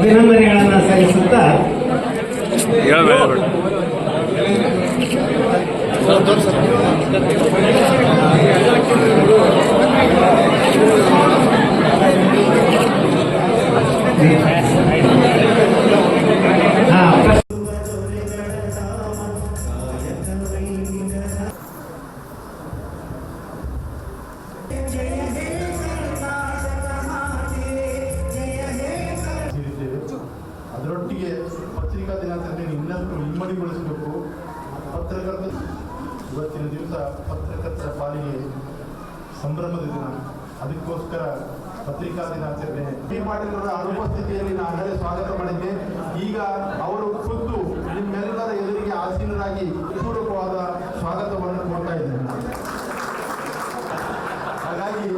ಅಭಿನಂದನೆಗಳನ್ನು ಸಲ್ಲಿಸುತ್ತಾ ಅದರೊಟ್ಟಿಗೆ ಪತ್ರಿಕಾ ದಿನಾಚರಣೆ ಇನ್ನಷ್ಟು ಇಮ್ಮಡಿಗೊಳಿಸಬೇಕು. ಪತ್ರಕರ್ತ ಇವತ್ತಿನ ದಿವಸ ಪತ್ರಕರ್ತರ ಪಾಲಿಗೆ ಸಂಭ್ರಮದ ದಿನ. ಅದಕ್ಕೋಸ್ಕರ ಪತ್ರಿಕಾ ದಿನಾಚರಣೆ ಪಿ ಪಾಟೀಲ್ ಅವರ ಅನುಪಸ್ಥಿತಿಯಲ್ಲಿ ನಾನು ಆಗಲೇ ಸ್ವಾಗತ ಮಾಡಿದ್ದೆ. ಈಗ ಅವರು ಖುದ್ದು ನಿಮ್ಮೆಲ್ಲರ ಎದುರಿಗೆ ಆಸೀನರಾಗಿ ಪೂರ್ವಕವಾದ ಸ್ವಾಗತವನ್ನು ಕೊಡ್ತಾ ಇದ್ದೇನೆ. ಹಾಗಾಗಿ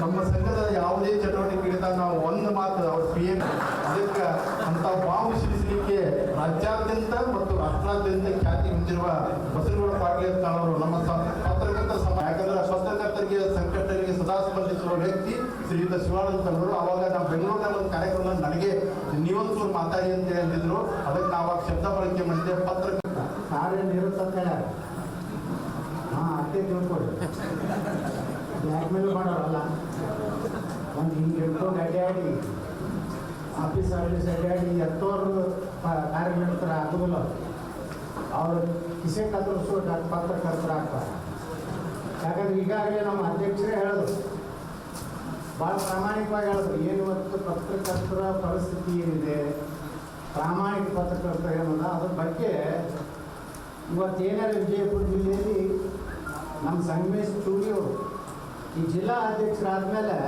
ನಮ್ಮ ಸಂಘದ ಯಾವುದೇ ಚಟುವಟಿಕೆಗಳಿಂದ ನಾವು ಒಂದು ಮಾತು ಅವ್ರ PM ಅದಕ್ಕೆ ಅಂತ ಬಾಂಬ್ ಸಿಡಿಸಲಿಕ್ಕೆ ರಾಜ್ಯಾದ್ಯಂತ ಮತ್ತು ರಾಷ್ಟ್ರಾದ್ಯಂತ ಖ್ಯಾತಿ ಹೊಂದಿರುವ ಬಸನಗೌಡ ಪಾಟೀಲ್ ಅವರು ನಮ್ಮ ಪತ್ರಕರ್ತರ ಯಾಕಂದ್ರೆ ಪತ್ರಕರ್ತರಿಗೆ ಸಂಕಟರಿಗೆ ಸದಾ ಸ್ಪಂದಿಸುವ ವ್ಯಕ್ತಿ ಶ್ರೀಯುತ ಶಿವಾನಂದ ಅವರು. ಅವಾಗ ನಾವು ಬೆಂಗಳೂರಿನ ಒಂದು ಕಾರ್ಯಕ್ರಮ ನನಗೆ ನೀವಂತೂ ಮಾತಾಡಿ ಅಂತ ಹೇಳಿದ್ರು. ಅದಕ್ಕೆ ನಾವು ಶಬ್ದ ಬಳಕೆ ಮಾಡಿದ್ದೆ ಪತ್ರಕರ್ತ ಕಾರ್ಯನಿರತ ಅಷ್ಟೇ ತಿಳ್ಕೊಡಿ. ಬ್ಲ್ಯಾಕ್ ಮೇಲ್ ಮಾಡೋರಲ್ಲ. ಒಂದು ಹಿಂಗೆ ಹಿಡ್ಕೊಂಡು ಅಡ್ಡಾಡಿ ಆಫೀಸ್ ಅಡ್ಡಾಡಿ ಎತ್ತೋರು ಕಾರ್ಯನಿರತರ ಆಗೋದಿಲ್ಲ. ಅವರು ಕಿಸೆ ಕತ್ತರಿಸೋ ಪತ್ರಕರ್ತರ ಆಗ್ತಾರೆ. ಯಾಕಂದ್ರೆ ಈಗಾಗಲೇ ನಮ್ಮ ಅಧ್ಯಕ್ಷರೇ ಹೇಳಿದ್ರು, ಭಾಳ ಪ್ರಾಮಾಣಿಕವಾಗಿ ಹೇಳಿದ್ರು, ಏನು ಇವತ್ತು ಪತ್ರಕರ್ತರ ಪರಿಸ್ಥಿತಿ ಏನಿದೆ, ಪ್ರಾಮಾಣಿಕ ಪತ್ರಕರ್ತರ ಏನಲ್ಲ ಅದ್ರ ಬಗ್ಗೆ ಇವತ್ತೇನಾರು ವಿಜಯಪುರ ಜಿಲ್ಲೆಯಲ್ಲಿ ನಮ್ಮ ಸಂಗಮೇಶ್ ಚೂರಿಯವರು ಈ ಜಿಲ್ಲಾ ಅಧ್ಯಕ್ಷರಾದ್ಮೇಲೆ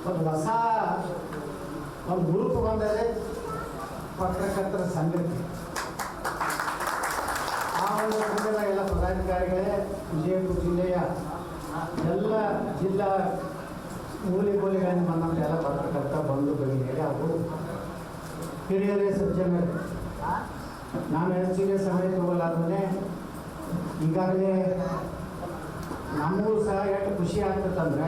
ಒಂದು ಹೊಸ ಒಂದು ಗ್ರೂಪ್ ಬಂದರೆ ಪತ್ರಕರ್ತರ ಸಂಘಕ್ಕೆ. ಆ ಒಂದು ಸಂಘದ ಎಲ್ಲ ಪದಾಧಿಕಾರಿಗಳೇ ವಿಜಯಪುರ ಜಿಲ್ಲೆಯ ಎಲ್ಲ ಜಿಲ್ಲಾ ಮೂಲೆಗಳಿಂದ ಬಂದಂಥ ಎಲ್ಲ ಪತ್ರಕರ್ತ ಬಂದು ಬಗೆಹರಿ ಅವರು ಹಿರಿಯರೇ ಸಜ್ಜನರು. ನಾನು ಎನ್ಸಿಗೆ ಸಮಯ ತಗೊಳ್ಳಾದ್ಮೇಲೆ ಈಗಾಗಲೇ ನಮಗೂ ಸಹ ಎಷ್ಟು ಖುಷಿ ಆಗ್ತದಂದ್ರೆ,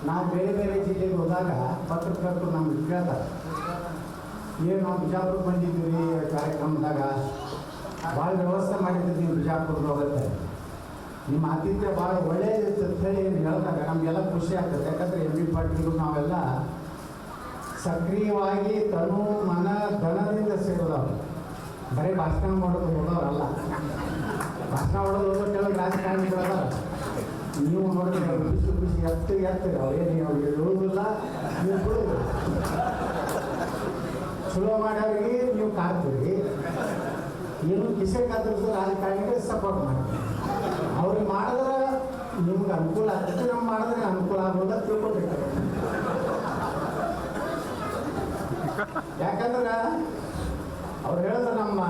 ನಾವು ಬೇರೆ ಬೇರೆ ಜಿಲ್ಲೆಗೆ ಹೋದಾಗ ಪತ್ರಕರ್ತರು ನಮ್ಗೆ ಕೇಳ್ತಾರೆ, ಏನು ನಾವು ಬಿಜಾಪುರ ಬಂದಿದ್ದೀವಿ ಕಾರ್ಯಕ್ರಮದಾಗ ಭಾಳ ವ್ಯವಸ್ಥೆ ಮಾಡಿದ್ದೀವಿ, ನೀವು ಬಿಜಾಪುರಕ್ಕೆ ಹೋಗುತ್ತೆ, ನಿಮ್ಮ ಆತಿಥ್ಯ ಭಾಳ ಒಳ್ಳೆಯದಿತ್ತು ಅಂತ ಹೇಳಿ ಹೇಳಿದಾಗ ನಮಗೆಲ್ಲ ಖುಷಿ ಆಗ್ತದೆ. ಯಾಕಂದರೆ MB ಪಾಟೀಲ್ ನಾವೆಲ್ಲ ಸಕ್ರಿಯವಾಗಿ ತನು ಮನ ಧನದಿಂದ ಸೇರೋದವ್ರು, ಬರೀ ಭಾಷಣ ಮಾಡೋದು ಹೋದವರಲ್ಲ. ಭಾಷಣ ಮಾಡೋದು ಹೋಗೋ ಕೆಲವು ರಾಜಕಾರಣಿಗಳಲ್ಲ. ನೀವು ನೋಡಿದ್ರೆ ಖುಷಿ ಎತ್ತೀರಿ, ಅವ್ರೇನು ಹೇಳುವುದಿಲ್ಲ, ನೀವು ಬಿಡೋದು. ಚಲೋ ಮಾಡೋರಿಗೆ ನೀವು ಕಾಡ್ತೀರಿ, ಏನು ಕಿಸೆ ಕತ್ತರಿಸೋ ರಾಜಕಾರಣಿಗೆ ಸಪೋರ್ಟ್ ಮಾಡಿ. ಅವ್ರಿಗೆ ಮಾಡಿದ್ರೆ ನಿಮ್ಗೆ ಅನುಕೂಲ ಆಗ್ತದೆ, ನಮ್ಗೆ ಮಾಡಿದ್ರೆ ಅನುಕೂಲ ಆಗೋದ ತಿಳ್ಕೊಬೇಕು. ಯಾಕಂದ್ರೆ ಅವ್ರು ಹೇಳಿದ್ರೆ ನಮ್ಮ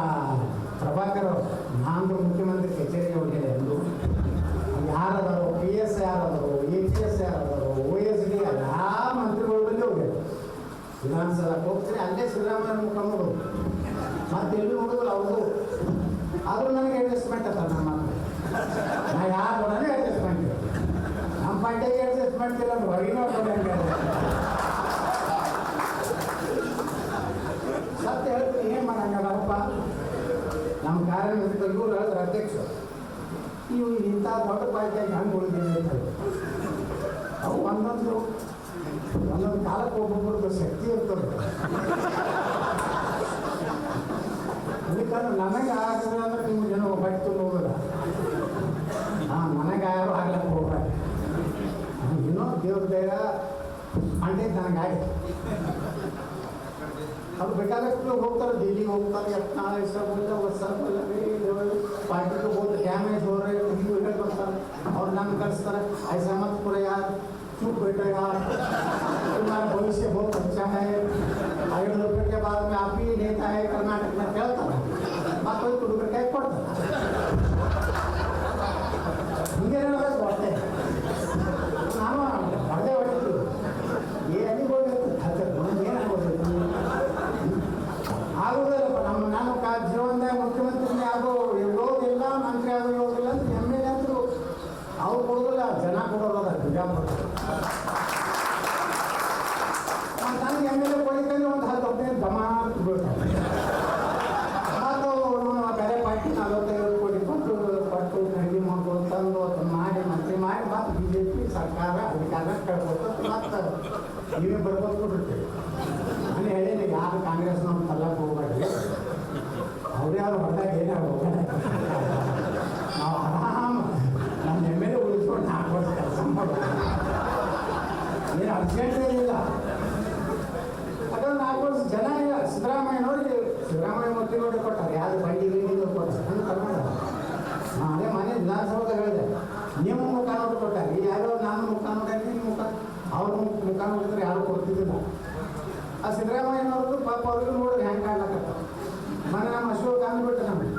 ಪ್ರಭಾಕರ್ ಅವರು, ನಾನು ಮುಖ್ಯಮಂತ್ರಿ ಕಚೇರಿಗೆ ಹೋಗಿದ್ದೆ ಎಂದು ಯಾರದಾರೋ PS ಯಾರದಾರೋ APS ಯಾರದಾರೋ OSD ಎಲ್ಲ ಮಂತ್ರಿಗಳು ಬಂದು ಹೋಗ್ಯಾರ. ವಿಧಾನಸಭೆಗೆ ಹೋಗ್ತೀನಿ, ಅಲ್ಲೇ ಸಿದ್ದರಾಮಯ್ಯ ಮುಖ ನೋಡೋದು, ಮತ್ತೆ ಎಲ್ಲೂ ನೋಡೋದಿಲ್ಲ ಅವ್ರದ್ದು. ಆದರೂ ನನಗೆ ಅಡ್ಜಸ್ಟ್ಮೆಂಟ್ ಅತ್ತ ನಮ್ಮ ನಾ ಯಾರು ನೋಡೋಣ ಅಡ್ಜಸ್ಟ್ಮೆಂಟ್ ಇಲ್ಲ. ನಮ್ಮ ಪಾರ್ಟಿಗೆ ಅಡ್ಜಸ್ಟ್ಮೆಂಟ್ ಇಲ್ಲ, ಹೊರಗಿನ ಸತ್ಯ ಹೇಳ್ತೀನಿ. ಏನು ಮಾಡಂಗಲ್ಲಪ್ಪ, ನಮ್ಮ ಕಾರ್ಯನಿರತ ಇವರು ಹೇಳಿದ್ರೆ ಅಧ್ಯಕ್ಷರು, ನೀವು ಇಂಥ ದೊಡ್ಡ ಪಾರ್ಟಿಯಾಗಿ ಹಂಗೆ ಉಳಿದಿದೆ ಅಂತ ಹೇಳಿ. ಅವು ಒಂದೊಂದು ಕಾಲಕ್ಕೆ ಒಬ್ಬೊಬ್ಬರದ್ದು ಶಕ್ತಿ ಇರ್ತದೆ. ಅದಕ್ಕೆ ನನಗೆ ಆಗಲ್ಲ ಅಂದ್ರೆ ನಿಮ್ಗೆ ಏನೋ ಬಟ್ಟು ಹೋಗೋದ. ನನಗೆ ಯಾರು ಆಗ್ಲಕ್ಕೆ ಹೋಗ್ಬೇಡ, ಏನೋ ದೇವ್ರ ದಯ ಅಂಟೈತೆ ನನಗಾಯ್ತು. ಅದು ಬೇಕಾದಷ್ಟು ಹೋಗ್ತಾರೆ, ದಿಲ್ಲಿಗೆ ಹೋಗ್ತಾರೆ, ನಾಳೆ ಪಾರ್ಟಿಗೆ ಹೋದ್ರೆ ಡ್ಯಾಮೇಜ್ ಹೋದ್ರೆ ಹಿಂಗೆ ಬರ್ತಾರೆ. ಅವ್ರು ನಮ್ಗೆ ಕಳಿಸ್ತಾರೆ, ಐಸಾ मत पूरा यार चुप बैठो यार, तुम्हारा भविष्य बहुत अच्छा है, 5 रुपये के बाद में आप ही नेता है कर्नाटक में कहता है, बात कोई रुपये क्या पड़ता ಹಿಂಗೆ ಹೇಳೋದು ಹೊಟ್ಟೆ ನಾನು ಹೊಡೆದೇ ಹೊಡಿತೀವಿ. ಏನಿಗೆ ಹೋಗ್ಬೇಕು ಏನಾಗೋದು ಆಗೋದಿಲ್ಲಪ್ಪ. ನಾನು ಜೀವನದಾಗ ಮುಖ್ಯಮಂತ್ರಿನೇ ಇರೋದಿಲ್ಲ, ಮಂತ್ರಿ ಆಗೋದಿಲ್ಲ ಅಂತ MLA ಅಂತೂ ಅವ್ರು ಕೊಡೋದಿಲ್ಲ, ಜನ ಕೊಡೋಲ್ಲ. ಬಿಜಾಪುರ ನೀವೇ ಬರ್ಬೋದು ಬಿಡ್ತೀವಿ. ನಾನು ಹೇಳೀನಿ, ಯಾರು ಕಾಂಗ್ರೆಸ್ನವ್ರು ತಲ್ಲಕ್ಕೆ ಹೋಗ್ಬೇಡ್ರಿ, ಅವ್ರು ಯಾರು ಹೊರದಾಗ ಏನಾರು ಹೋಗೋಣ, ನಾವು ಆರಾಮ ನಮ್ಮ ಎಮ್.ಎಲ್.ಎ ಉಳಿಸ್ಕೊಂಡು 4 ವರ್ಷ ಕೆಲಸ ಮಾಡೋದು, ಏನು ಅರ್ಜೆಂಟ್ ಏನಿಲ್ಲ. ಅದೊಂದು 4 ವರ್ಷ ಜನ ಇಲ್ಲ. ಸಿದ್ದರಾಮಯ್ಯ ಮಕ್ಕಳು ನೋಡಿ ಕೊಟ್ಟಾರೆ, ಯಾರು ಬಂಡಿ ಕೊಟ್ಟಾರೆ ಅಂತ ಕರ್ನಾಟಕ. ಅದೇ ಮನೆ ವಿಧಾನಸಭಾದಾಗ ಹೇಳಿದೆ, ನಿಮ್ಮ ಮುಖ ನೋಡಿ ಕೊಟ್ಟಾರೆ, ಯಾರೋ ನಾನು ಮುಖ ನೋಡಕ್ಕೆ ನಿಮ್ಮ ಮುಖ, ಅವ್ರ ಮುಖ ನೋಡಿದ್ರೆ ಯಾರು ಕೊಡ್ತಿದ್ದಿಲ್ಲ. ಆ ಸಿದ್ದರಾಮಯ್ಯನವ್ರದ್ದು ಪಾಪ ಅವ್ರಿಗೂ ನೋಡಿದ್ರೆ ಹೆಂಗೆ ಕಾಣ್ಲಕ್ಕ. ಮನೆ ನಮ್ಮ ಅಶೋಕ್ ಅಂದ್ಬಿಟ್ಟು ನಮಗೆ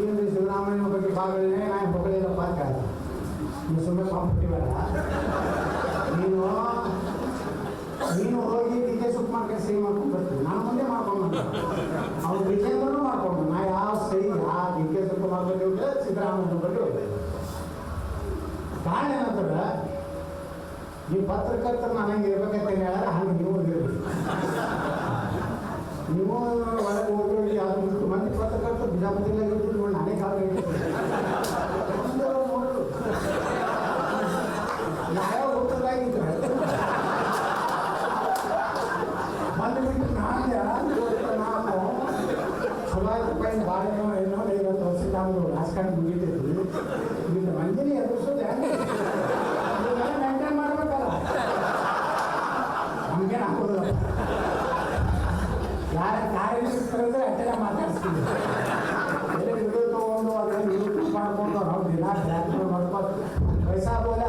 ಏನು ಸಿದ್ದರಾಮಯ್ಯನ ಬಗ್ಗೆ ಭಾಗಗಳನ್ನೇ ನಾನು ಹೊಗಳಿಲ್ಲಪ್ಪ ಅಂತ ಹೇಳ್ದ. ನೀವು ಸುಮ್ಮನೆ ಕಾಂಪಿಟಿವ್ ಬೇಡ, ನೀನು ಹೋಗಿ ಡಿ.ಕೆ ಶಿವಕುಮಾರ್ಗೆ ಸಹಿ ಮಾಡ್ಕೊಂಡು ಬರ್ತೀವಿ, ನಾನು ಮುಂದೆ ಮಾಡ್ಕೊಂಡು ಅವ್ರು ವಿಜೇಂದ್ರನೂ ಮಾಡ್ಕೊಂಡು ನಾ ಯಾವ ಸಹಿ ಆ ಡಿ.ಕೆ ಶಿವಕುಮಾರ್ ಬಗ್ಗೆ ಹೋಗಿಲ್ಲ, ಸಿದ್ದರಾಮಯ್ಯನ ಬಗ್ಗೆ ಹೋಗಿಲ್ಲ. ಕಾರಣ ಏನಂದ್ರೆ ಈ ಪತ್ರಕರ್ತರು ನಾನು ಹಂಗೆ ಇರ್ಬೇಕಂತ ಹೇಳಿದ್ರೆ ಹಂಗೆ ನೀವು ಇರಬೇಕು. ನೀವು ಒಳಗೆ ಹೋಗಿ ಯಾವ್ದು ಮಂದಿ ಪತ್ರಕರ್ತರು ಬಿಜಾಪುರದಾಗ ಇರ್ತಿದ್ರು ನೋಡಿ, ನಾನೇ ಕಾಲ ನೋಡಲು ಯಾವ್ಯಾವ ಹುಟ್ಟದಾಗಿತ್ತು ಬಂದುಬಿಟ್ಟು ನಾವು ಚಲೋ ರೂಪಾಯಿ ಬಾಳೆನೋ ಏನೋ 50 ವರ್ಷ ನಾವು ರಾಜಕಾರಣ ಮುಗಿತಿದ್ವಿ. ಈಗ ಮಂದಿನಿ ಎದುರಿಸೋದು ಹೆಂಗೆ ಮೇಂಟೈನ್ ಮಾಡ್ಬೇಕಲ್ಲ, ನಮಗೇನು ಹಾಕೋದಿಲ್ಲ. ಯಾರ ಕಾರ್ಯಕರ್ತರಂದ್ರೆ ಅಷ್ಟೆಲ್ಲ ಮಾತಾಡ್ಸ್ತೀವಿ, ಎಲ್ಲ ವಿಡಿಯೋ ತೊಗೊಂಡು ಅದನ್ನು ಯೂಟ್ಯೂಬ್ ಮಾಡ್ಕೊಂಡು ನಾವು ದಿನ ಬ್ಲ್ಯಾಕ್ ಮಾಡ್ಕೊಂಡು ಪೈಸಾ ಬೋಲ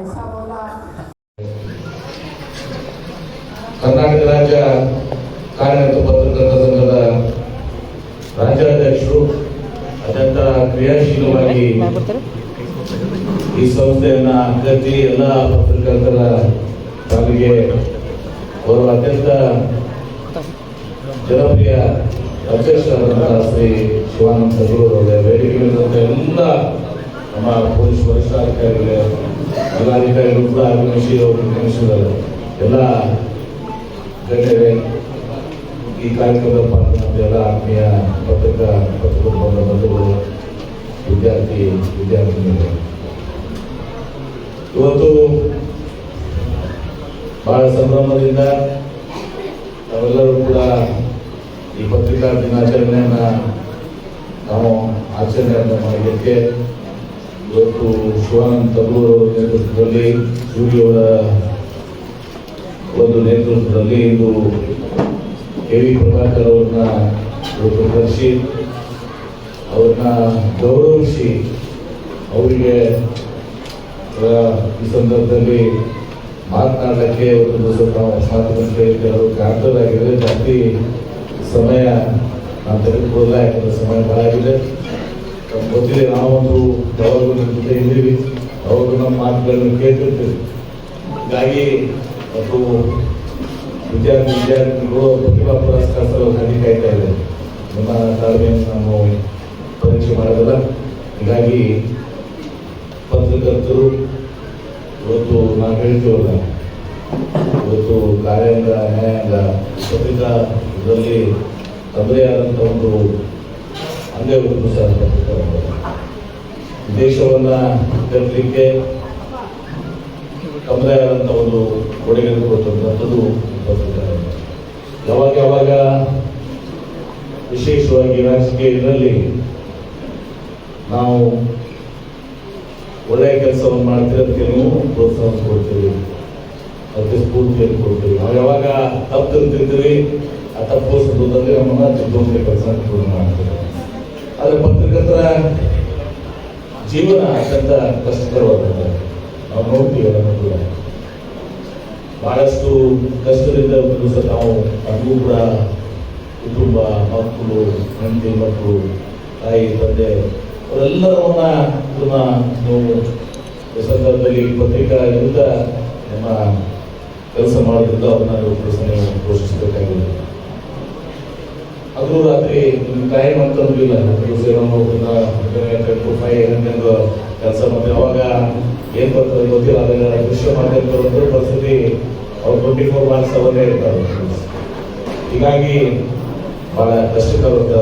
ಐಸಾ ಬೋಲ. ಕರ್ನಾಟಕ ರಾಜ್ಯ ಕಾರ್ಯನಿರತ ಪತ್ರಕರ್ತರ ಸಂಘದ ರಾಜ್ಯಾಧ್ಯಕ್ಷರು ಅತ್ಯಂತ ಕ್ರಿಯಾಶೀಲವಾಗಿ ಈ ಸಂಸ್ಥೆಯನ್ನ ಕಟ್ಟಿ ಎಲ್ಲ ಪತ್ರಕರ್ತರ ಪಾಲಿಗೆ ಅವರು ಅತ್ಯಂತ ಜನಪ್ರಿಯ ಅಧ್ಯಕ್ಷರಾದಂತಹ ಶ್ರೀ ಶಿವಾನಂದ ಸರಗೂರು ಅವರ ವೇದಿಕೆ ಎಲ್ಲ ನಮ್ಮ ಪೊಲೀಸ್ ವರಿಷ್ಠಾಧಿಕಾರಿಗಳೇ, ಜಿಲ್ಲಾಧಿಕಾರಿಗಳು ಕೂಡ ಆಗಮಿಸಿದ್ದಾರೆ. ಎಲ್ಲ ಗಣ್ಯರೇ, ಈ ಕಾರ್ಯಕ್ರಮದ ಪಾಲ್ಗೊಂಡ ಎಲ್ಲ ಆತ್ಮೀಯ ಪತ್ರಕರ್ತರ ಬಂಧುಗಳು, ವಿದ್ಯಾರ್ಥಿನಿಗಳು, ಇವತ್ತು ಬಹಳ ಸಂಭ್ರಮದಿಂದ ನಾವೆಲ್ಲರೂ ಕೂಡ ಈ ಪತ್ರಿಕಾ ದಿನಾಚರಣೆಯನ್ನ ನಾವು ಆಚರಣೆಯನ್ನು ಮಾಡಲಿಕ್ಕೆ ಇವತ್ತು ಶಿವಾನಂದ ಸರಗೂರು ಅವರ ನೇತೃತ್ವದಲ್ಲಿ, ಸೂರ್ಯವರ ಒಂದು ನೇತೃತ್ವದಲ್ಲಿ ಇದು ಕೆ.ವಿ. ಪ್ರಭಾಕರ್ ಅವ್ರನ್ನ ಇವತ್ತು ಕರೆಸಿ ಅವ್ರನ್ನ ಗೌರವಿಸಿ ಅವರಿಗೆ ಈ ಸಂದರ್ಭದಲ್ಲಿ ಮಾತನಾಡಲಿಕ್ಕೆ ಒಂದು ದಿವಸ ನಾವು 4 ಗಂಟೆ ಅವರು ಕಾರಣರಾಗಿದೆ. ಜಾಸ್ತಿ ಸಮಯ ನಾನು ತೆಗೆದುಕೊಳ್ಳಲ್ಲ, ಯಾಕಂದ್ರೆ ಸಮಯ ಭಾಳ ಆಗಿದೆ. ನಮ್ಗೆ ಗೊತ್ತಿದೆ, ನಾವೊಂದು ಯಾವಾಗಲೂ ನಿಮ್ಮ ಜೊತೆ ಇದ್ದೀವಿ, ಅವಾಗ ನಮ್ಮ ಮಾತುಗಳನ್ನು ಕೇಳ್ತಿರ್ತೀವಿ. ಹೀಗಾಗಿ ಮತ್ತು ವಿದ್ಯಾರ್ಥಿಗಳು ಪ್ರತಿಭಾ ಪುರಸ್ಕಾರ ಕಾಯ್ತಾ ಇದೆ. ನಿಮ್ಮ ತಾಳ್ಮೆಯನ್ನು ನಾವು ಪರೀಕ್ಷೆ ಮಾಡೋದಿಲ್ಲ. ಹೀಗಾಗಿ ಪತ್ರಕರ್ತರು ಇವತ್ತು ನಾವು ಹೇಳ್ತೀವಲ್ಲ, ಇವತ್ತು ಕಾರ್ಯಾಂಗ, ನ್ಯಾಯಾಂಗ, ಪತ್ರಿಕಾ ಇದರಲ್ಲಿ ತಮ್ಮದೇ ಆದಂಥ ಒಂದು ಅಂಗವನ್ನು ಸಹ ದೇಶವನ್ನ ಕಟ್ಟಲಿಕ್ಕೆ ತಮ್ಮದೇ ಆದಂಥ ಒಂದು ಕೊಡುಗೆಯನ್ನು ಕೊಟ್ಟಂಥದ್ದು ಪತ್ರಿಕಾ. ಯಾವಾಗ ವಿಶೇಷವಾಗಿ ರಾಜಕೀಯದಲ್ಲಿ ನಾವು ಒಳ್ಳೆಯ ಕೆಲಸವನ್ನು ಮಾಡ್ತಿರೋದಕ್ಕೆ ನೀವು ಪ್ರೋತ್ಸಾಹ ಕೊಡ್ತೀವಿ, ಅದಕ್ಕೆ ಸ್ಫೂರ್ತಿಯನ್ನು ಕೊಡ್ತೀವಿ. ನಾವು ಯಾವಾಗ ತಪ್ಪು ತಿಂತೀವಿ, ಆ ತಪ್ಪು ಸಂದರ್ಭದಲ್ಲಿ ನಮ್ಮನ್ನ ತಿದ್ದುವಂತೆ ಕೆಲಸ ಮಾಡ್ತೀವಿ. ಆದರೆ ಪತ್ರಕರ್ತರ ಜೀವನ ಅತ್ಯಂತ ಕಷ್ಟಕರವಾಗುತ್ತೆ. ನಾವು ನೋಡ್ತೀವಿ, ಅದನ್ನು ಕೂಡ ಬಹಳಷ್ಟು ಕಷ್ಟದಿಂದ ಒಂದು ದಿವಸ ನಾವು ನಮಗೂ ಕೂಡ ಕುಟುಂಬ, ಮಕ್ಕಳು, ಹೆಂಡತಿ ಮಕ್ಕಳು, ತಾಯಿ ತಂದೆ ಅವರೆಲ್ಲರನ್ನ ನೀವು ಈ ಸಂದರ್ಭದಲ್ಲಿ ಪತ್ರಿಕಾ ವಿರುದ್ಧ ನಮ್ಮ ಕೆಲಸ ಮಾಡೋದ್ರಿಂದ ಅವ್ರನ್ನ ನೀವು ಪೋಷಿಸಬೇಕಾಗಿದೆ. ಅದು ರಾತ್ರಿ ಟೈಮ್ ಅಂತಂದಿಲ್ಲ, ಕೆಲಸ ಮಾಡಿ ಅವಾಗ ಏನ್ ಬರ್ತದೆ ಗೊತ್ತಿಲ್ಲ. ಅದನ್ನ ದೃಶ್ಯ ಮಾಧ್ಯಮದ ಪರಿಸ್ಥಿತಿ ಅವ್ರು 24/7 ಇರ್ತಾರೆ. ಹೀಗಾಗಿ ಬಹಳ ಕಷ್ಟಕರವಾದ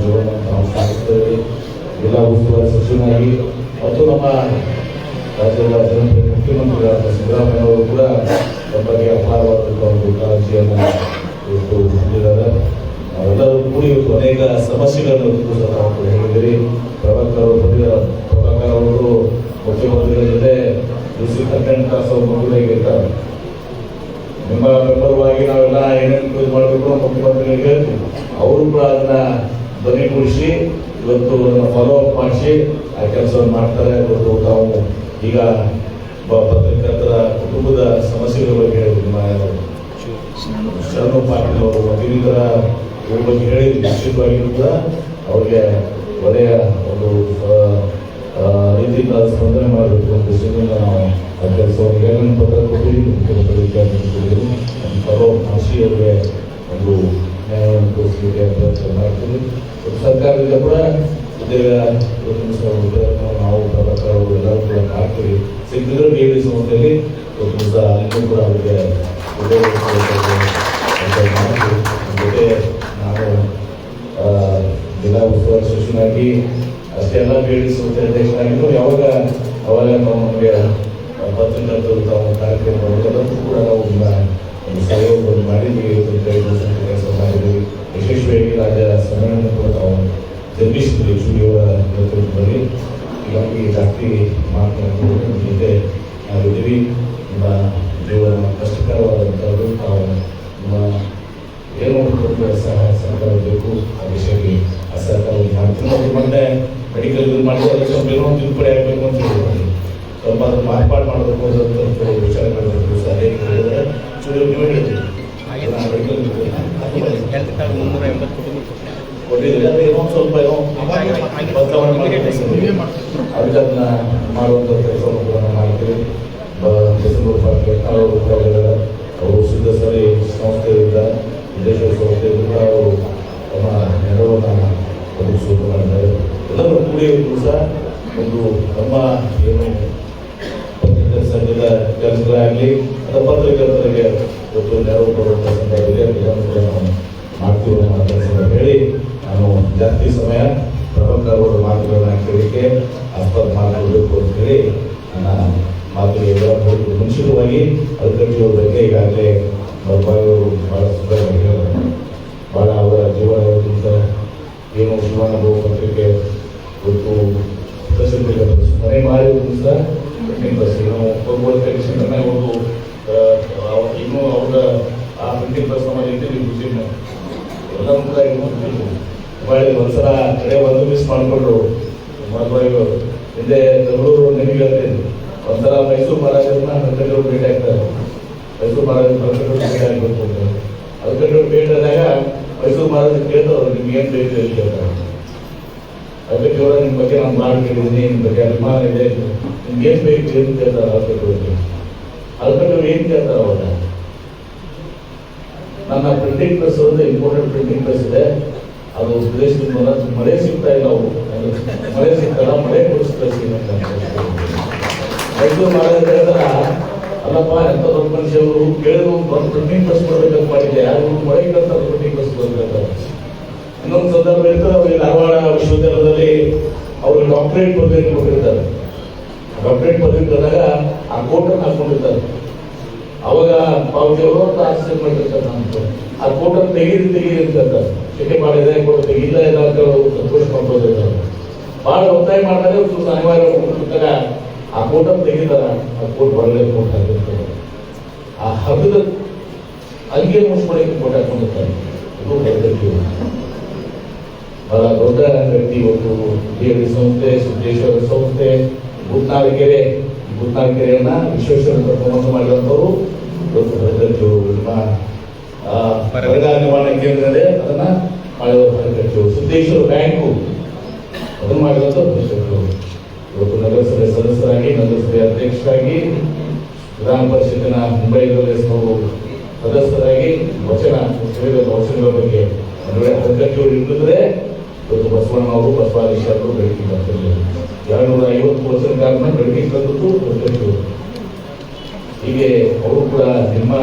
ಜೀವನ ನಾವು ಸಾಗಿಸ್ತೇವೆ. ಜಿಲ್ಲಾ ಉಸ್ತುವಾರಿ ಸಚಿವನಾಗಿ ಮತ್ತು ನಮ್ಮ ರಾಜ್ಯದ ಜನಪ್ರಿಯ ಮುಖ್ಯಮಂತ್ರಿಗಳಾದ ಸಿದ್ದರಾಮಯ್ಯ ಅವರು ಕೂಡ ನಮ್ಮ ಬಗ್ಗೆ ಕೂಡಿ ಇವತ್ತು ಅನೇಕ ಸಮಸ್ಯೆಗಳನ್ನು ಹೇಳಿದಿರಿ. ಪ್ರಭಾಕರ್ ಅವರು ಮುಖ್ಯಮಂತ್ರಿಗಳ ಜೊತೆ ದಿವಸ 18 ತಾಸು ಮಗುವಾಗಿರ್ತಾರೆ. ನಿಮ್ಮ ಬೆಂಬಲವಾಗಿ ನಾವೆಲ್ಲ ಏನೇನು ಇದು ಮಾಡಬೇಕು ಮುಖ್ಯಮಂತ್ರಿಗಳಿಗೆ ಹೇಳ್ತೀವಿ. ಅವರು ಕೂಡ ಅದನ್ನ ಧ್ವನಿಗೂಡಿಸಿ ಇವತ್ತು ಫಾಲೋ ಅಪ್ ಮಾಡಿಸಿ ಆ ಕೆಲಸವನ್ನು ಮಾಡ್ತಾರೆ. ಇವತ್ತು ತಾವು ಈಗ ಪತ್ರಕರ್ತರ ಕುಟುಂಬದ ಸಮಸ್ಯೆಗಳ ಬಗ್ಗೆ ಹೇಳಿದ್ವಿ. ಶರಣು ಪಾಟೀಲ್ ಅವರು ಮತ್ತಿತರ ಇವ್ರ ಬಗ್ಗೆ ಹೇಳಿದ್ವಿ. ನಿಶ್ಚಿತವಾಗಿಯೂ ಕೂಡ ಅವರಿಗೆ ಒಳ್ಳೆಯ ಒಂದು ರೀತಿಯಿಂದ ಸ್ಪಂದನೆ ಮಾಡಬೇಕು ಅಂತ ದೃಷ್ಟಿಯಿಂದ ನಾವು ಆ ಕೆಲಸವನ್ನು ಏನೇನು ಪತ್ರ ಕೊಟ್ಟಿದ್ದೀವಿ ಮುಖ್ಯಮಂತ್ರಿ ಫಾಲೋ ಮಾಡಿಸಿ ಅವರಿಗೆ ಒಂದು ನ್ಯಾಯವನ್ನು ತೋರಿಸಲಿಕ್ಕೆ ಪ್ರಯತ್ನ ಮಾಡ್ತೀವಿ. ಸರ್ಕಾರದಿಂದ ಕೂಡ ಉದ್ಯೋಗ ನಾವು ಪ್ರಭಾಕರ್ ಅವರು ಎಲ್ಲರೂ ಕೂಡ ಮಾಡ್ತೀವಿ. ಸಿಕ್ಕಿದ್ರು ಬೇರೆ ಸಂಸ್ಥೆಯಲ್ಲಿ ಅಲ್ಲಿಂದ ಕೂಡ ಅವರಿಗೆ ಉದ್ಯೋಗ ಜೊತೆ ನಾನು ಜಿಲ್ಲಾ ಉಸ್ತುವಾರಿ ಸಚಿವನಾಗಿ ಅಷ್ಟೇ ಎಲ್ಲ ಬೇಡಿ ಸಂಸ್ಥೆ ಅಧ್ಯಕ್ಷರಾಗಿದ್ದು ಅವಾಗ ನಾವು ನಮಗೆ ಪತ್ರಕರ್ತರು ತಾವು ಕಾರ್ಯಕ್ರಮ ಎಲ್ಲರೂ ಕೂಡ ನಾವು ಒಂದು ಸಹಯೋಗವನ್ನು ಮಾಡಿದ್ವಿ. ಕೆಲಸ ಮಾಡಿದ್ವಿ. ವಿಶೇಷವಾಗಿ ರಾಜ್ಯ ಸಮ್ಮೇಳನ ಕೂಡ ನಾವು ಜಗದೀಶ್ವರಿ ಯಶೂರಿಯವರ ನೇತೃತ್ವದಲ್ಲಿ ಹೀಗಾಗಿ ಜಾಸ್ತಿ ಮಾತನಾಡುವ ಜೊತೆ ನಾವಿದ್ದೀವಿ. ನಿಮ್ಮ ಜೀವನ ಕಷ್ಟಕರವಾದಂಥದ್ದು ತಾವು ನಿಮ್ಮ ಏನೋ ಸಹಾಯ ಸಹಕಾರ ಬೇಕು ಆ ವಿಷಯಕ್ಕೆ ಆ ಸಹಕಾರವನ್ನು ಮಾಡ್ತೀನಿ. ಮತ್ತು ಮೊನ್ನೆ ಮೆಡಿಕಲ್ ಇದು ಮಾಡಿದ್ರೆ ಅದಕ್ಕೆ ಸ್ವಲ್ಪ ಏನೋ ತಿದ್ದುಪಡಿ ಆಗಬೇಕು ಅಂತ ಹೇಳಿದ್ರು. ಸ್ವಲ್ಪ ಅದನ್ನು ಮಾರ್ಪಾಡು ಮಾಡಬೇಕು ಅಂತ ವಿಚಾರ ಮಾಡಬೇಕು. ಸರ್ ಹೇಗೆ ಹೇಳಿದ್ರೆ ಕೊಟ್ಟಿದ್ರೆ ಅದು ಏನೋ ಸ್ವಲ್ಪ ಏನೋ ಬದಲಾವಣೆ ಅದಕ್ಕೆ ಅದನ್ನ ಮಾಡುವಂಥ ಕೆಲಸವನ್ನು ಕೂಡ ನಾವು ಮಾಡ್ತೀವಿ. ಅವರು ಸಿದ್ಧ ಸರಿ ಸಂಸ್ಥೆಯಿಂದ ವಿದೇಶಿ ಸಂಸ್ಥೆಯಿಂದ ಅವರು ತಮ್ಮ ನೆರವನ್ನು ಒದಗಿಸುವುದು ಮಾಡಿದ್ದಾರೆ. ಎಲ್ಲರೂ ಕೂಡಿ ಸಹ ಒಂದು ನಮ್ಮ ಏನು ಪತ್ರಿಕಾ ಸಂಘದ ಕೆಲಸಗಳಾಗಲಿ ಅಥವಾ ಪತ್ರಿಕರ್ತರಿಗೆ ಇವತ್ತು ನೆರವು ಕೊಡುವಂಥ ಸಂದರ್ಭದಲ್ಲಿ ನಾವು ಮಾಡ್ತೀವಿ ಅನ್ನೋ ಕೆಲಸ ಹೇಳಿ ನಾನು ಜಾಸ್ತಿ ಸಮಯ ಪ್ರಭಾಕರ್ ಅವರ ಮಾತುಗಳನ್ನ ಕೇಳಲಿಕ್ಕೆ ಆಸ್ಪದ ಮಾಡಿಕೊಡ್ಬೇಕು ಅಂತ ಹೇಳಿ ನನ್ನ ಮಾತುಗೆ ಮುಂಚಿತವಾಗಿ ಅಲ್ಕಟ್ಟಿಯವರ ಬಗ್ಗೆ ಈಗಾಗಲೇ ಅವರು ಭಾಳ ಸುಂದರವಾಗಿ ಹೇಳಿದ್ದಾರೆ. ಭಾಳ ಅವರ ಜೀವನದಿಂದ ಏನು ಜೀವನ ಪತ್ರಿಕೆ ಇವತ್ತು ಮನೆ ಮಾಡಿದ್ರು ಸಹ ನಾವು ಹೋಗುವಂಥ ಒಂದು ಇನ್ನೂ ಅವರ ಆ ಪ್ರಿಂಟಿಂಗ್ ಪ್ರೆಸ್ ನಮ್ಮ ಇದ್ದೀವಿ ಎಲ್ಲರೂ ಕೂಡ ಮಾಡಿ ಒಂದ್ಸಲ ಕಡೆ ಒಂದು ಮಿಸ್ ಮಾಡಿಕೊಂಡ್ರು. ಹಿಂದೆ ಬೆಂಗಳೂರು ನಿಮಗೆ ಹೇಳ್ತೀನಿ ಒಂದ್ಸಲ ಮೈಸೂರು ಮಹಾರಾಜರನ್ನ ಅಲ್ಕಟ್ಟಿಯವರು ಭೇಟಿ ಆಗ್ತಾರೆ. ಮೈಸೂರು ಮಹಾರಾಜ ಭೇಟಿ ಆಗಬೇಕು ಅಂತ ಅಲ್ಕಟ್ಟಿಯವರು ಭೇಟಿ ಆದಾಗ ಮೈಸೂರು ಮಹಾರಾಜ ಕೇಳ್ತಾರೆ ನಿಮ್ಗೆ ಏನು ಬೇಕು ಹೇಳಿ ಕೇಳ್ತಾರೆ. ಅಲ್ಕಟ್ಟಿಯವರ ನಿಮ್ಮ ಬಗ್ಗೆ ನಾನು ಮಾಡಿ ಕೇಳಿದ್ದೀನಿ, ನಿಮ್ಮ ಬಗ್ಗೆ ಅಭಿಮಾನ ಇದೆ, ನಿಮ್ಗೆ ಏನು ಬೇಕು ಏನು ಕೇಳ್ತಾರೆ ಅಲ್ಕಟ್ಟಿಯವ್ರಿಗೆ. ಅಲ್ಕಟ್ಟಿಯವ್ರು ಏನು ಕೇಳ್ತಾರೆ ಅವಾಗ ನನ್ನ ಪ್ರಿಂಟಿಂಗ್ ಪ್ರೆಸ್ ಒಂದು ಇಂಪಾರ್ಟೆಂಟ್ ಪ್ರಿಂಟಿಂಗ್ ಪ್ರೆಸ್ ಇದೆ. ಅದು ವಿದೇಶದಿಂದ ಮಳೆ ಸಿಗ್ತಾ ಇಲ್ಲ. ಅವರು ಮಳೆ ಸಿಗ್ತಲ್ಲ, ಮಳೆ ಕೊಡಿಸ್ತಾ ಮೈಸೂರು ಮಹಾರಾಜ ಹೇಳಿದ್ರ ಅಲ್ಲಪ್ಪ ಎಂತ ದೊಡ್ಡ ಮನುಷ್ಯವರು ಕೇಳಿದ್ರು ಒಂದು ಪ್ರಿಂಟಿಂಗ್ ಪ್ರೆಸ್ ಕೊಡ್ಬೇಕಂತ ಮಾಡಿದ್ದೆ. ಯಾರು ಮಳೆ ಕೇಳ್ತಾರೆ ಪ್ರಿಂಟಿಂಗ್ ಪ್ರೆಸ್ ಕೊಡ್ಬೇಕಾದ್ರೆ. ಇನ್ನೊಂದು ಸಂದರ್ಭ ಇರ್ತದೆ. ಅವರಿಗೆ ಧಾರವಾಡ ವಿಶ್ವವಿದ್ಯಾಲಯದಲ್ಲಿ ಅವ್ರಿಗೆ ಡಾಕ್ಟರೇಟ್ ಪದವಿ ಕೊಟ್ಟಿರ್ತಾರೆ. ಡಾಕ್ಟರೇಟ್ ಪದವಿ ಬಂದಾಗ ಆ ಕೋಟನ್ನು ಹಾಕೊಂಡಿರ್ತಾರೆ. ಅವಾಗ ಪಾವತಿಯವರು ಅಂತ ಆಶ್ಚರ್ಯ ಮಾಡಿರ್ತಾರೆ. ಆ ಕೋಟನ್ನು ತೆಗೀರಿ ಅಂತ ಶಿಕೆ ಮಾಡಿದೆ, ಕೋಟ ತೆಗಿಲ್ಲ ಇಲ್ಲ ಅಂತ ಸಂತೋಷ ಮಾಡ್ಕೊಂಡಿರ್ತಾರೆ. ಭಾಳ ಒತ್ತಾಯ ಮಾಡಿದಾಗ ಸ್ವಲ್ಪ ಅನಿವಾರ್ಯ ಹೋಗ್ಬಿಟ್ಟಾಗ ಆ ಕೋಟನ್ನು ತೆಗಿದಾರ. ಆ ಕೋಟ್ ಒಳ್ಳೆ ಕೋಟ್ ಹಾಕಿರ್ತಾರೆ. ಆ ಹಬ್ಬದ ಅಂಗಿ ಮುಗಿಸ್ಕೊಳ್ಳಿ ಕೋಟ್ ಹಾಕೊಂಡಿರ್ತಾರೆ. ಇದು ಹೇಳ್ತಿರ್ತೀವಿ. ಬಹಳ ದೊಡ್ಡ ವ್ಯಕ್ತಿ ಇವತ್ತು ಡಿ ಸಂಸ್ಥೆ, ಸಿದ್ದೇಶ್ವರ ಸಂಸ್ಥೆ, ಬೂತ್ನಾಳಕೆರೆಯನ್ನ ವಿಶ್ವೇಶ್ವರ ಪ್ರಮೋಷನ್ ಮಾಡಿದಂಥವರು ಇವತ್ತು ಹರಿಕಟ್ಟಿಯವರು. ನಿಮ್ಮ ಬರಗಾಲ ನಿವಾರಣಾ ಕೇಂದ್ರ ಇದೆ, ಅದನ್ನ ಮಾಡಿದವರು ಹರಿಕಟ್ಟಿಯವರು. ಸಿದ್ದೇಶ್ವರ ಬ್ಯಾಂಕು ಅದನ್ನು ಮಾಡಿದಂಥ ಹರಿಕಟ್ಟಿಯವರು. ಇವತ್ತು ನಗರಸಭೆ ಸದಸ್ಯರಾಗಿ, ನಗರಸಭೆ ಅಧ್ಯಕ್ಷರಾಗಿ, ವಿಧಾನ ಪರಿಷತ್ತಿನ ಮುಂಬೈನಲ್ಲಿ ಸದಸ್ಯರಾಗಿ ವಚನಗಳ ಬಗ್ಗೆ ಹರಿಕಟ್ಟಿಯವರು ಇಟ್ಟಿದ್ರೆ ಇವತ್ತು ಬಸವಣ್ಣವರು, ಬಸವಾದೀಶರು ಬೆಳಕಿಗೆ ಬರ್ತಿರ್ಲಿಲ್ಲ. 250 ವಚನಕಾರನ ಬೆಳಕಿಗೆ ತಂದದ್ದು ಹರಿಕಟ್ಟಿಯವರು. ಹೀಗೆ ಅವರು ಕೂಡ ನಿಮ್ಮ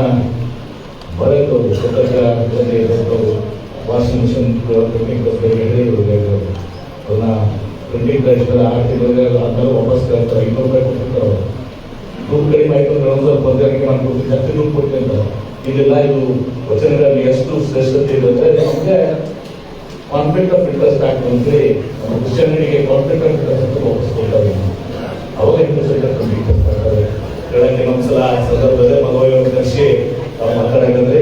ಬರೆದವರು ಪುಸ್ತಕ ವಾಷಿಂಗ್ ಮಿಷನ್ ಪ್ರಿಂಟಿಂಗ್ ಹೇಳಿದ್ರು. ಅದನ್ನ ಪ್ರಿಂಟಿಂಗ್ ಪ್ರೆಸ್ಗಳ 6 ತಿಂಗಳಿಗೆ ಅದನ್ನೆಲ್ಲ ವಾಪಸ್ ಕೇಳ್ತಾರೆ. 200 ರೂಪಾಯಿ ಕೊಟ್ಟಿರ್ತಾರೆ. ದುಡ್ಡು ಕಡಿಮೆ ಆಯ್ತು ಅಂದ್ರೆ ಒಂದು ಸ್ವಲ್ಪ ಹೊಂದಾಣಿಕೆ ಮಾಡ್ಕೊಡ್ತೀನಿ, ಜಾಸ್ತಿ ದುಡ್ಡು ಕೊಡ್ತೀನಿ ಅಂತ. ಇದೆಲ್ಲ ಇದು ವಚನಗಳಲ್ಲಿ ಎಷ್ಟು ಶ್ರೇಷ್ಠತೆ ಇದೆ ಅಂದರೆ ನಮಗೆ ಕಾನ್ಫ್ಲಿಕ್ಟ್ ಆಫ್ ಇಂಟ್ರೆಸ್ಟ್ ಆಕ್ಟ್ ಅಂತೇಳಿ ನಮ್ಮ ಕ್ರಿಶ್ಚಿಯನ್ಗಳಿಗೆ ಕಾನ್ಫ್ಲಿಕ್ಟ್ ಆಫ್ ಇಂಟ್ರೆಸ್ಟ್ ಅಂತ ಒಪ್ಪಿಸ್ಕೊಳ್ತಾರೆ. ಅವಾಗ ಇಂಟ್ರೆಸ್ಟ್ ಆಗ್ತಾರೆ. ಹೇಳಕ್ಕೆ ಒಂದ್ಸಲ ಸಂದರ್ಭದಲ್ಲಿ ಮದುವೆ ಕರೆಸಿ ನಾವು ಮಾತಾಡಿದ್ರೆ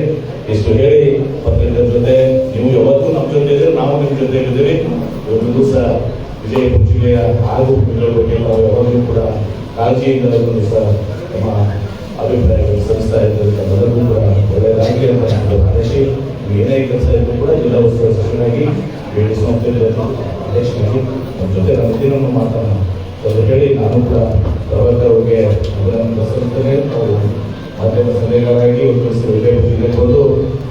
ಇಷ್ಟು ಹೇಳಿ ಪತ್ರಿಕೆ ಜೊತೆ ನೀವು ಯಾವತ್ತೂ ನಮ್ಮ ಜೊತೆ ಇದ್ದೀರಿ, ನಾವು ನಿಮ್ಮ ಜೊತೆ ಇದ್ದೀವಿ. ಇವತ್ತು ದಿವಸ ವಿಜಯಪುರ ಜಿಲ್ಲೆಯ ಆಗುಗಳ ಬಗ್ಗೆ ನಾವು ಯಾವಾಗಲೂ ಕೂಡ ಕಾಳಜಿಯಿಂದ ದಿವಸ ನಮ್ಮ ಅಭಿಪ್ರಾಯಗಳು ಸಲ್ಲಿಸ್ತಾ ಇದ್ದಾರೆ. ಎಲ್ಲರಿಗೂ ಕೂಡ ಒಳ್ಳೆಯದಾಗಲಿ ಅಂತ ನಾನು ಆದೇಶಿ ಏನೇ ಕೆಲಸ ಇದ್ರೂ ಕೂಡ ಜಿಲ್ಲಾ ಉಸ್ತುವಾರಿ ಸಚಿವರಾಗಿ ಬೇಡಿ ಸಂಸ್ಥೆಯಲ್ಲಿ ಆದೇಶವಾಗಿ ನಮ್ಮ ಜೊತೆ ನಾನು ದಿನವನ್ನು ಮಾತನ್ನು ಹೇಳಿ ನಾನು ಕೂಡ ಪ್ರಭಾಕರ್ ಅವರಿಗೆ ಅಭಿನಂದನೆ ಸಲ್ಲಿಸ್ತೇನೆ. ಅವರು ಮಾಧ್ಯಮ ಸಲಹೆಗಾರಾಗಿ ಒಂದು ವಿಜಯಪುರ ಜಿಲ್ಲೆಗೆ ಬಂದು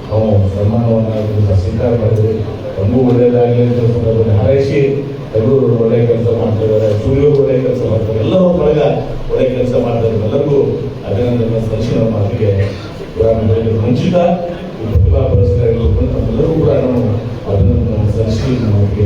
ನಾವು ಸನ್ಮಾನವನ್ನು ಸ್ವೀಕಾರ ಮಾಡಿದ್ವಿ. ನಮಗೂ ಒಳ್ಳೆಯದಾಗಲಿ ಅಂತ ಸಂದರ್ಭದಲ್ಲಿ ಹಾರೈಸಿ ಎಲ್ಲರೂ ಒಳ್ಳೆಯ ಕೆಲಸ ಮಾಡ್ತಿದ್ದಾರೆ, ಸೂರ್ಯರು ಒಳ್ಳೆಯ ಕೆಲಸ ಮಾಡ್ತಾರೆ, ಎಲ್ಲರೂ ಒಳಗ ಒಳ್ಳೆಯ ಕೆಲಸ ಮಾಡ್ತಾರೆ. ಎಲ್ಲರಿಗೂ ಅಭಿನಂದನೆ ಸಲ್ಲಿಸಿ ನಮ್ಮ ಮಾತಿಗೆ ಮುಂಚಿತ ಈ ಪ್ರತಿಭಾ ಪುರಸ್ಕಾರ ನಮ್ಮೆಲ್ಲರೂ ಕೂಡ ನಾವು ಅಭಿನಂದನೆ ಸಲ್ಲಿಸಿ ನಮಗೆ